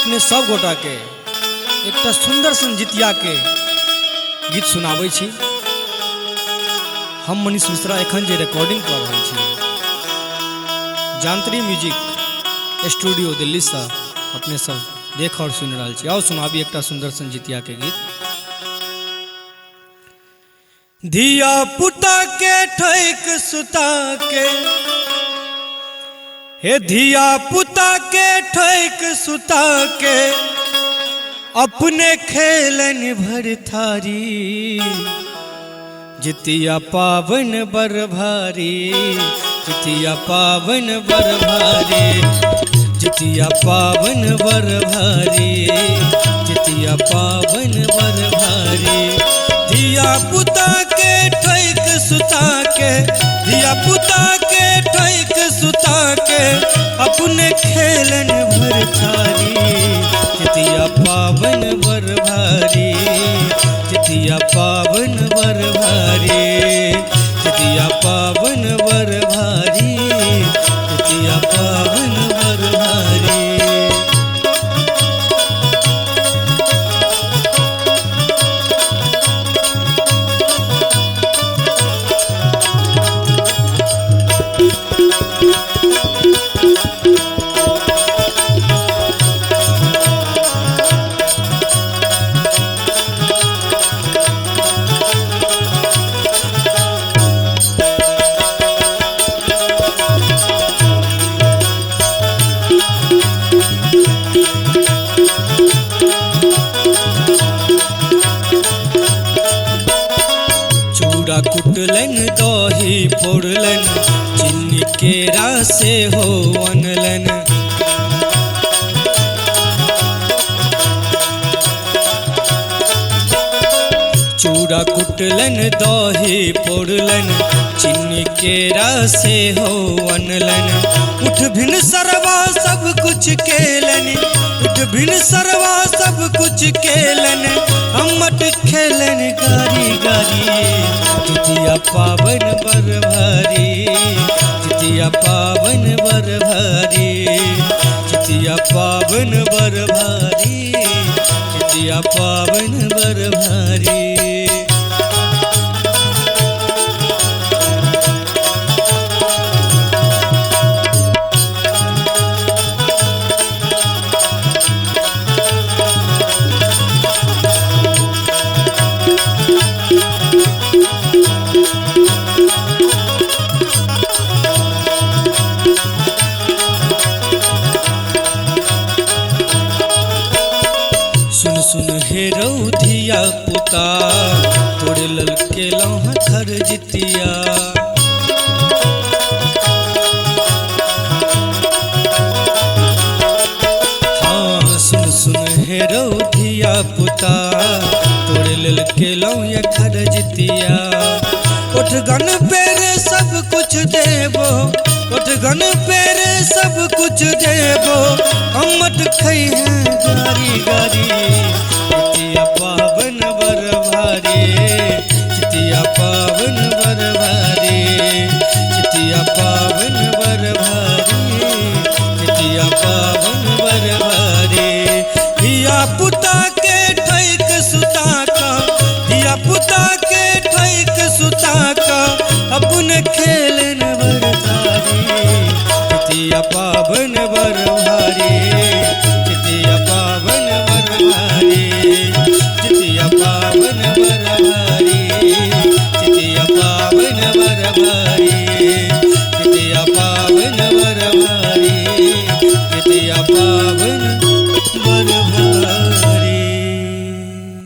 अपने सब गोटा के एक सुंदर सन जितिया के गीत सुनाबै छी। हम मनीष मिश्रा एखन जे रिकॉर्डिंग कर रहल छी जानत्री म्यूजिक स्टूडियो दिल्ली से अपने सब देख और सुन रहा छी। आओ सुनाबी एक सुंदर सन जितिया के गीत। धिया पुता के ठैक सुता के, हे धिया पुता के ठैक सुता के, अपने खेलन भर थारी, जितिया पावन बर भारी, जितिया पावन बर भारी, जितिया पावन बर भारी, जितिया पावन बर भारी। धिया पुता के ठैक सुता के, धिया पुता के ठैक सुता के, अपने खेलन भर थारी, जितिया पावन बर भारी, जितिया पावन बर भारी, जितिया पावन बर भारी, जितिया पावन बर भारी। चूड़ा कुटलन दही पोड़लन, चीनी केरा से हो अनलन, चूड़ा कुटलन दही पोड़लन, चीनी केरा से हो अनलन। उठ भिन सरवा सब कुछ केलन, उठ भिन सरवा सब कुछ केलन, अम्मट खेलन गारी गारी, जितिया पावन बर भारी, जितिया पावन बर भारी, जितिया पावन बर भारी, जितिया पावन बर भारी। सुन सुन हे रौ धिया पुता, तोड़े ललके लौह खर जितिया, हाँ सुन सुन हे रौ धिया पुता, तोड़े ललके लौह खर जितिया। उठ गन पेरे सब कुछ देबो, उठ गन पेरे सब कुछ देबो, अम्मट खई है गारी गारी, जितिया पावन बर भारी, जितिया पावन बर भारी, जितिया पावन बर भारी, जितिया पावन बर भारी। धिया पुता के ठैक सुता का, धिया पुता के ठैक सुता का, अपने खेलन बर थारी, जितिया पावन बर भारी, जितिया पावन बर भारी, जितिया पावन बर भारी, जितिया पावन बर भारी।